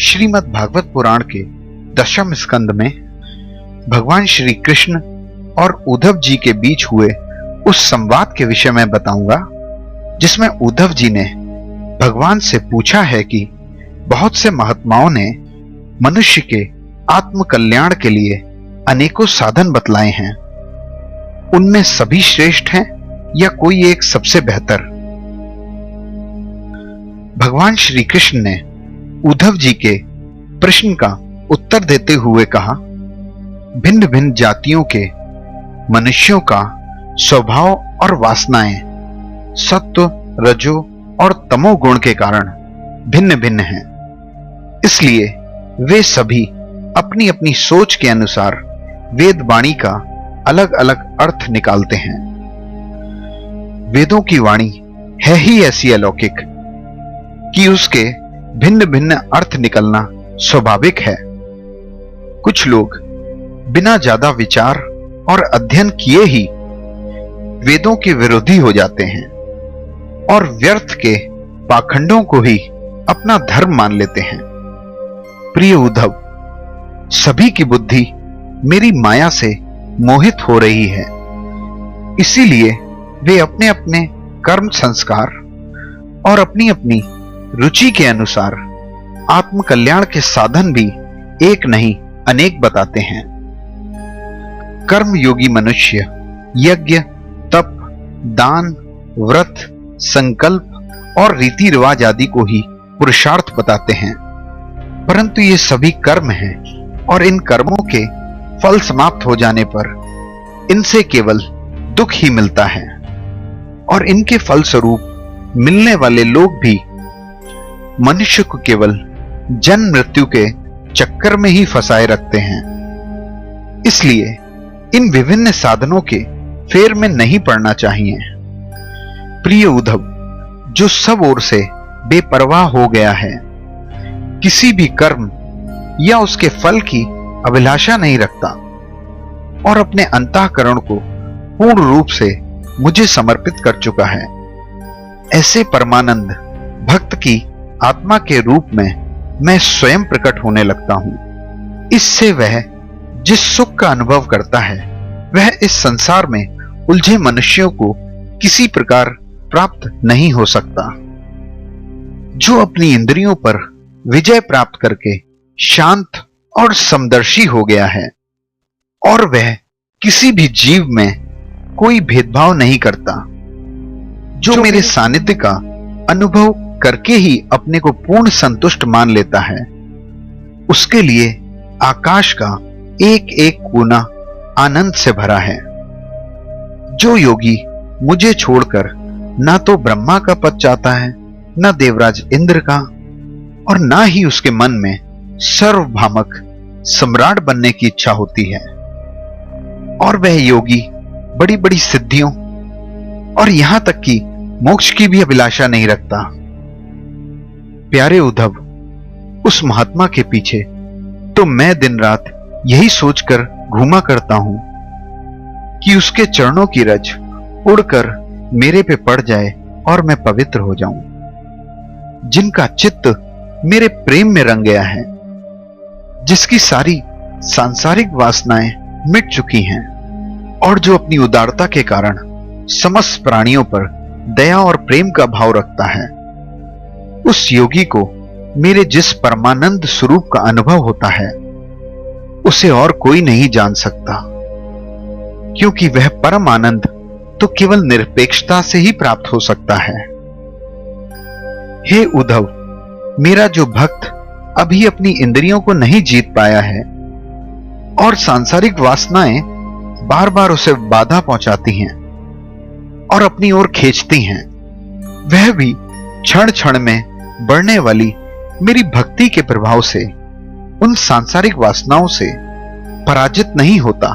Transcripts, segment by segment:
श्रीमद् भागवत पुराण के दशम स्कंद में भगवान श्री कृष्ण और उद्धव जी के बीच हुए उस संवाद के विषय में बताऊंगा, जिसमें उद्धव जी ने भगवान से पूछा है कि बहुत से महात्माओं ने मनुष्य के आत्म कल्याण के लिए अनेकों साधन बतलाए हैं, उनमें सभी श्रेष्ठ हैं या कोई एक सबसे बेहतर। भगवान श्री कृष्ण ने उद्धव जी के प्रश्न का उत्तर देते हुए कहा, भिन्न भिन्न जातियों के मनुष्यों का स्वभाव और वासनाएं सत्व, रजो और तमो गुण के कारण भिन्न भिन्न हैं। इसलिए वे सभी अपनी अपनी सोच के अनुसार वेद वाणी का अलग अलग अर्थ निकालते हैं। वेदों की वाणी है ही ऐसी अलौकिक कि उसके भिन्न भिन्न अर्थ निकलना स्वाभाविक है। कुछ लोग बिना ज्यादा विचार और अध्ययन किए ही वेदों के विरोधी हो जाते हैं और व्यर्थ के पाखंडों को ही अपना धर्म मान लेते हैं। प्रिय उद्धव, सभी की बुद्धि मेरी माया से मोहित हो रही है, इसीलिए वे अपने अपने कर्म संस्कार और अपनी अपनी रुचि के अनुसार आत्म कल्याण के साधन भी एक नहीं अनेक बताते हैं। कर्म योगी मनुष्य यज्ञ, तप, दान, व्रत, संकल्प और रीति रिवाज आदि को ही पुरुषार्थ बताते हैं, परंतु ये सभी कर्म हैं और इन कर्मों के फल समाप्त हो जाने पर इनसे केवल दुख ही मिलता है और इनके फल स्वरूप मिलने वाले लोग भी मनुष्य को केवल जन्म मृत्यु के चक्कर में ही फंसाए रखते हैं। इसलिए इन विभिन्न साधनों के फेर में नहीं पड़ना चाहिए। प्रिय उद्धव, जो सब ओर से बेपरवाह हो गया है, किसी भी कर्म या उसके फल की अभिलाषा नहीं रखता और अपने अंतःकरण को पूर्ण रूप से मुझे समर्पित कर चुका है, ऐसे परमानंद भक्त की आत्मा के रूप में मैं स्वयं प्रकट होने लगता हूं। इससे वह जिस सुख का अनुभव करता है वह इस संसार में उलझे मनुष्यों को किसी प्रकार प्राप्त नहीं हो सकता। जो अपनी इंद्रियों पर विजय प्राप्त करके शांत और समदर्शी हो गया है और वह किसी भी जीव में कोई भेदभाव नहीं करता, जो मेरे सानिध्य का अनुभव करके ही अपने को पूर्ण संतुष्ट मान लेता है, उसके लिए आकाश का एक एक कोना आनंद से भरा है। जो योगी मुझे छोड़कर ना तो ब्रह्मा का पद चाहता है, ना देवराज इंद्र का, और ना ही उसके मन में सर्वभौमक सम्राट बनने की इच्छा होती है, और वह योगी बड़ी बड़ी सिद्धियों और यहां तक कि मोक्ष की भी अभिलाषा नहीं रखता। प्यारे उद्धव, उस महात्मा के पीछे तो मैं दिन रात यही सोचकर घूमा करता हूं कि उसके चरणों की रज उड़कर मेरे पे पड़ जाए और मैं पवित्र हो जाऊं, जिनका चित्त मेरे प्रेम में रंग गया है, जिसकी सारी सांसारिक वासनाएं मिट चुकी हैं और जो अपनी उदारता के कारण समस्त प्राणियों पर दया और प्रेम का भाव रखता है। उस योगी को मेरे जिस परमानंद स्वरूप का अनुभव होता है उसे और कोई नहीं जान सकता, क्योंकि वह परम आनंद तो केवल निरपेक्षता से ही प्राप्त हो सकता है। हे उद्धव, मेरा जो भक्त अभी अपनी इंद्रियों को नहीं जीत पाया है और सांसारिक वासनाएं बार बार उसे बाधा पहुंचाती हैं और अपनी ओर खींचती हैं, वह भी क्षण क्षण में बढ़ने वाली मेरी भक्ति के प्रभाव से उन सांसारिक वासनाओं से पराजित नहीं होता।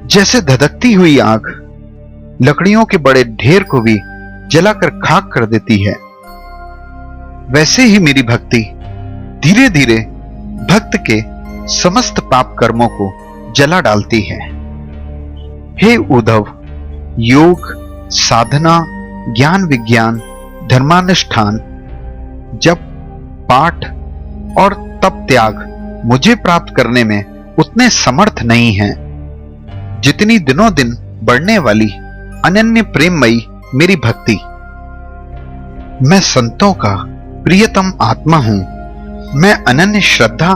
जैसे धधकती हुई आग लकड़ियों के बड़े ढेर को भी जलाकर खाक कर देती है, वैसे ही मेरी भक्ति धीरे धीरे भक्त के समस्त पाप कर्मों को जला डालती है। हे उद्धव, योग, साधना, ज्ञान विज्ञान, धर्मानुष्ठान, जप, पाठ, और तप त्याग मुझे प्राप्त करने में उतने समर्थ नहीं हैं जितनी दिनों दिन बढ़ने वाली अनन्य प्रेममयी मेरी भक्ति। मैं संतों का प्रियतम आत्मा हूं। मैं अनन्य श्रद्धा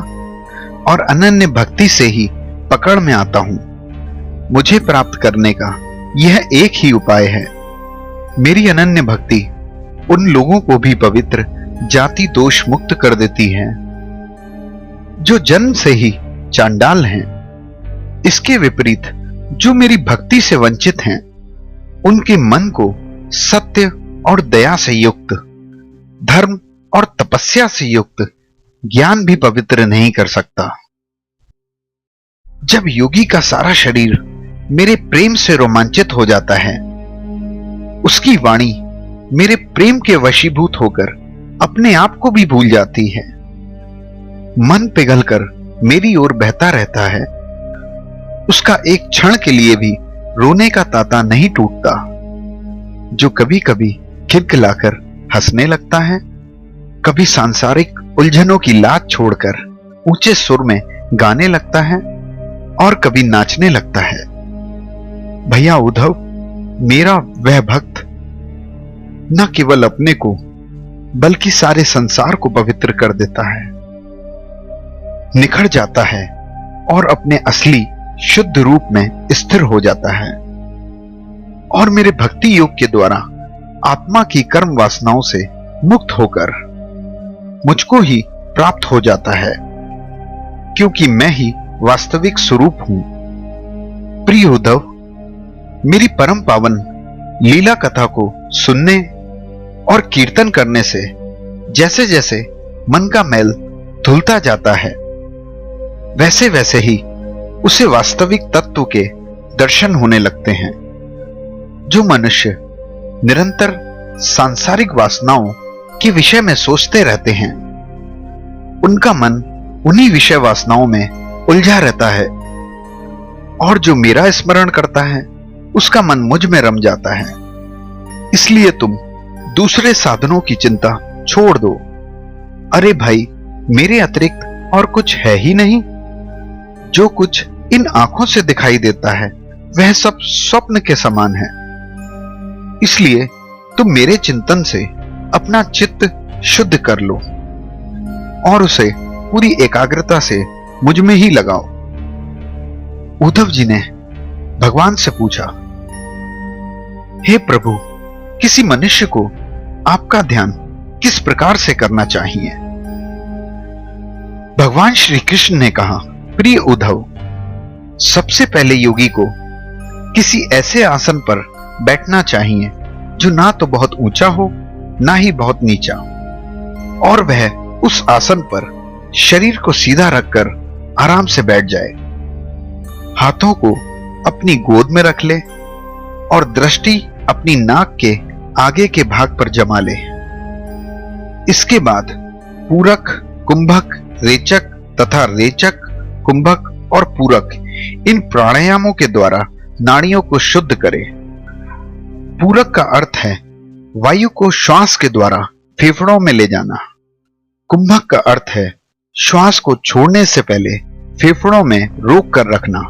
और अनन्य भक्ति से ही पकड़ में आता हूं। मुझे प्राप्त करने का यह एक ही उपाय है। मेरी अनन्य भक्ति उन लोगों को भी पवित्र जाति दोष मुक्त कर देती है जो जन्म से ही चांडाल हैं। इसके विपरीत जो मेरी भक्ति से वंचित हैं, उनके मन को सत्य और दया से युक्त, धर्म और तपस्या से युक्त ज्ञान भी पवित्र नहीं कर सकता। जब योगी का सारा शरीर मेरे प्रेम से रोमांचित हो जाता है, उसकी वाणी मेरे प्रेम के वशीभूत होकर अपने आप को भी भूल जाती है। मन पिघलकर मेरी ओर बहता रहता है। उसका एक क्षण के लिए भी रोने का तांता नहीं टूटता। जो कभी कभी खिलखिलाकर हंसने लगता है, कभी सांसारिक उलझनों की लात छोड़कर ऊंचे सुर में गाने लगता है और कभी नाचने लगता है। भैया उद्धव, मेरा वह भक्त न केवल अपने को बल्कि सारे संसार को पवित्र कर देता है, निखर जाता है और अपने असली शुद्ध रूप में स्थिर हो जाता है और मेरे भक्ति योग के द्वारा आत्मा की कर्म वासनाओं से मुक्त होकर मुझको ही प्राप्त हो जाता है, क्योंकि मैं ही वास्तविक स्वरूप हूं। प्रिय उद्धव, मेरी परम पावन लीला कथा को सुनने और कीर्तन करने से जैसे जैसे मन का मैल धुलता जाता है, वैसे वैसे ही उसे वास्तविक तत्व के दर्शन होने लगते हैं। जो मनुष्य निरंतर सांसारिक वासनाओं के विषय में सोचते रहते हैं, उनका मन उन्हीं विषय वासनाओं में उलझा रहता है, और जो मेरा स्मरण करता है उसका मन मुझ में रम जाता है। इसलिए तुम दूसरे साधनों की चिंता छोड़ दो। अरे भाई, मेरे अतिरिक्त और कुछ है ही नहीं। जो कुछ इन आंखों से दिखाई देता है वह सब स्वप्न के समान है। इसलिए तुम मेरे चिंतन से अपना चित्त शुद्ध कर लो और उसे पूरी एकाग्रता से मुझ में ही लगाओ। उद्धव जी ने भगवान से पूछा, हे प्रभु, किसी मनुष्य को आपका ध्यान किस प्रकार से करना चाहिए? भगवान श्री कृष्ण ने कहा, प्रिय उद्धव, सबसे पहले योगी को किसी ऐसे आसन पर बैठना चाहिए जो ना तो बहुत ऊंचा हो ना ही बहुत नीचा, और वह उस आसन पर शरीर को सीधा रखकर आराम से बैठ जाए। हाथों को अपनी गोद में रख ले और दृष्टि अपनी नाक के आगे के भाग पर जमा ले। इसके बाद पूरक, कुंभक, रेचक तथा रेचक, कुंभक और पूरक इन प्राणायामों के द्वारा नाड़ियों को शुद्ध करे। पूरक का अर्थ है वायु को श्वास के द्वारा फेफड़ों में ले जाना। कुंभक का अर्थ है श्वास को छोड़ने से पहले फेफड़ों में रोक कर रखना।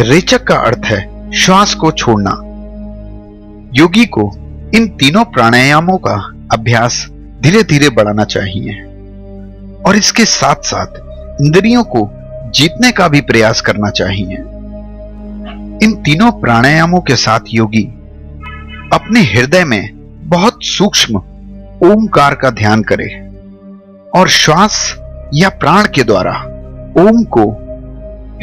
रेचक का अर्थ है श्वास को छोड़ना। योगी को इन तीनों प्राणायामों का अभ्यास धीरे धीरे बढ़ाना चाहिए और इसके साथ साथ इंद्रियों को जीतने का भी प्रयास करना चाहिए। इन तीनों प्राणायामों के साथ योगी अपने हृदय में बहुत सूक्ष्म ओमकार का ध्यान करे और श्वास या प्राण के द्वारा ओम को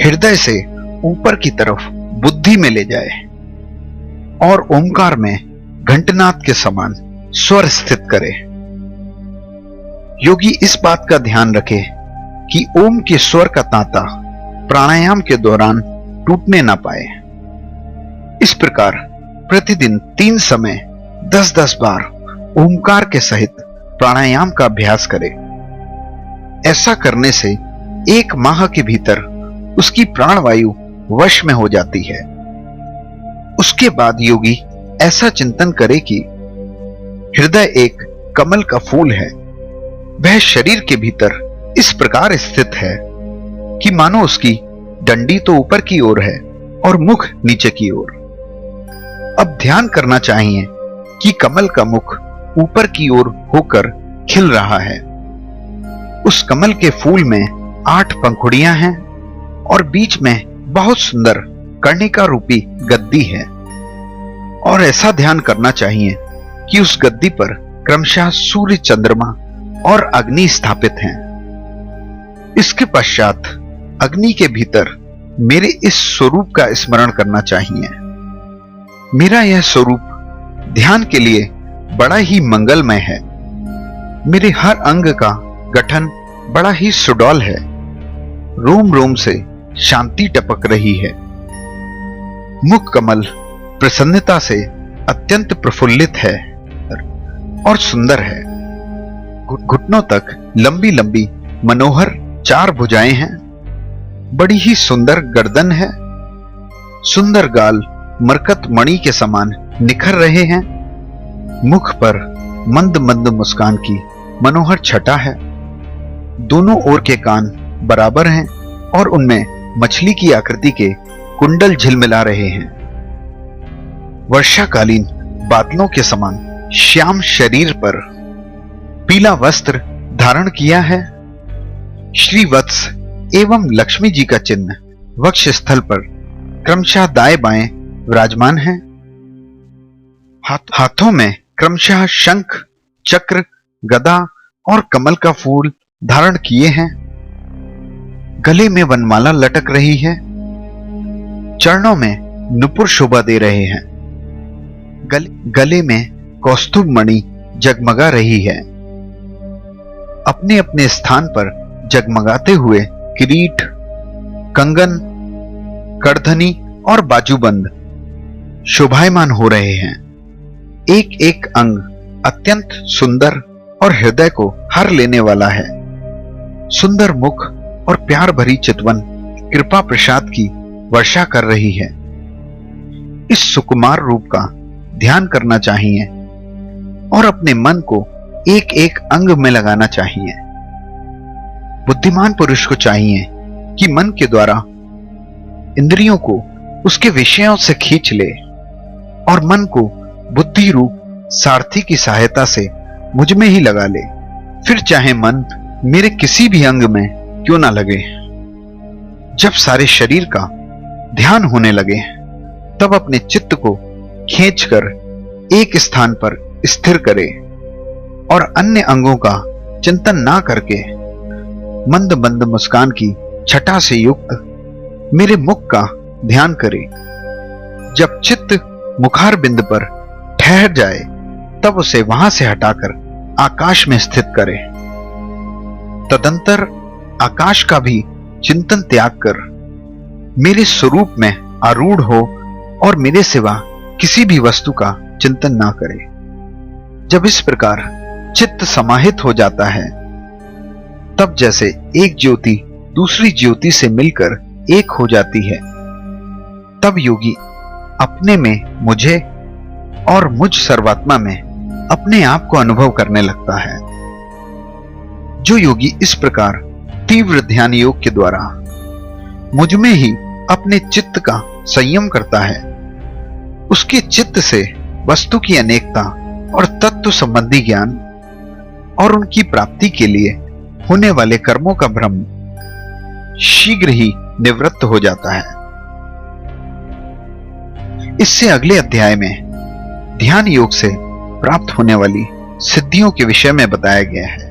हृदय से ऊपर की तरफ बुद्धि में ले जाए और ओमकार में घंटनाद के समान स्वर स्थित करे। योगी इस बात का ध्यान रखे कि ओम के स्वर का तांता प्राणायाम के दौरान टूटने ना पाए। इस प्रकार प्रतिदिन 3 समय 10-10 बार ओमकार के सहित प्राणायाम का अभ्यास करे। ऐसा करने से 1 माह के भीतर उसकी प्राणवायु वश में हो जाती है। उसके बाद योगी ऐसा चिंतन करे कि हृदय एक कमल का फूल है वह शरीर के भीतर इस प्रकार स्थित है कि मानो उसकी डंडी तो ऊपर की ओर है और मुख नीचे की ओर। अब ध्यान करना चाहिए कि कमल का मुख ऊपर की ओर होकर खिल रहा है। उस कमल के फूल में 8 पंखुड़ियां हैं और बीच में बहुत सुंदर कर्णिका रूपी गद्दी है। और ऐसा ध्यान करना चाहिए कि उस गद्दी पर क्रमशः सूर्य, चंद्रमा और अग्नि स्थापित हैं। इसके पश्चात अग्नि के भीतर मेरे इस स्वरूप का स्मरण करना चाहिए। मेरा यह स्वरूप ध्यान के लिए बड़ा ही मंगलमय है। मेरे हर अंग का गठन बड़ा ही सुडौल है। रोम रोम से शांति टपक रही है। मुख कमल प्रसन्नता से अत्यंत प्रफुल्लित है और सुंदर है। घुटनों तक लंबी लंबी मनोहर 4 भुजाएं हैं। बड़ी ही सुंदर गर्दन है। सुंदर गाल मरकत मणि के समान निखर रहे हैं। मुख पर मंद मंद मुस्कान की मनोहर छटा है। दोनों ओर के कान बराबर हैं और उनमें मछली की आकृति के कुंडल झिलमिला रहे हैं। वर्षाकालीन बादलों के समान श्याम शरीर पर पीला वस्त्र धारण किया है। श्री वत्स एवं लक्ष्मी जी का चिन्ह वक्ष स्थल पर क्रमशः दाएं बाएं विराजमान है। हाथों में क्रमशः शंख, चक्र, गदा और कमल का फूल धारण किए हैं। गले में वनमाला लटक रही है। चरणों में नुपुर शोभा दे रहे हैं। गले में कौस्तुभ मणि जगमगा रही है। अपने अपने स्थान पर जगमगाते हुए किरीट, कंगन, करधनी और बाजूबंद शोभायमान हो रहे हैं। एक एक अंग अत्यंत सुंदर और हृदय को हर लेने वाला है। सुंदर मुख और प्यार भरी चितवन कृपा प्रसाद की वर्षा कर रही है। इस सुकुमार रूप का ध्यान करना चाहिए और अपने मन को एक एक अंग में लगाना चाहिए। बुद्धिमान पुरुष को चाहिए कि मन के द्वारा इंद्रियों को उसके विषयों से खींच ले और मन को बुद्धि रूप सारथी की सहायता से मुझ में ही लगा ले। फिर चाहे मन मेरे किसी भी अंग में क्यों ना लगे। जब सारे शरीर का ध्यान होने लगे तब अपने चित्त को खींचकर एक स्थान पर स्थिर करे और अन्य अंगों का चिंतन ना करके मंद मंद मुस्कान की छटा से युक्त मेरे मुख का ध्यान करे। जब चित्त मुखार बिंद पर ठहर जाए तब उसे वहां से हटाकर आकाश में स्थित करे। तदंतर आकाश का भी चिंतन त्याग कर मेरे स्वरूप में आरूढ़ हो और मेरे सिवा किसी भी वस्तु का चिंतन ना करे। जब इस प्रकार चित्त समाहित हो जाता है तब जैसे एक ज्योति दूसरी ज्योति से मिलकर एक हो जाती है, तब योगी अपने में मुझे और मुझ सर्वात्मा में अपने आप को अनुभव करने लगता है। जो योगी इस प्रकार तीव्र ध्यान योग के द्वारा मुझ में ही अपने चित्त का संयम करता है, उसके चित्त से वस्तु की अनेकता और तत्व संबंधी ज्ञान और उनकी प्राप्ति के लिए होने वाले कर्मों का भ्रम शीघ्र ही निवृत्त हो जाता है। इससे अगले अध्याय में ध्यान योग से प्राप्त होने वाली सिद्धियों के विषय में बताया गया है।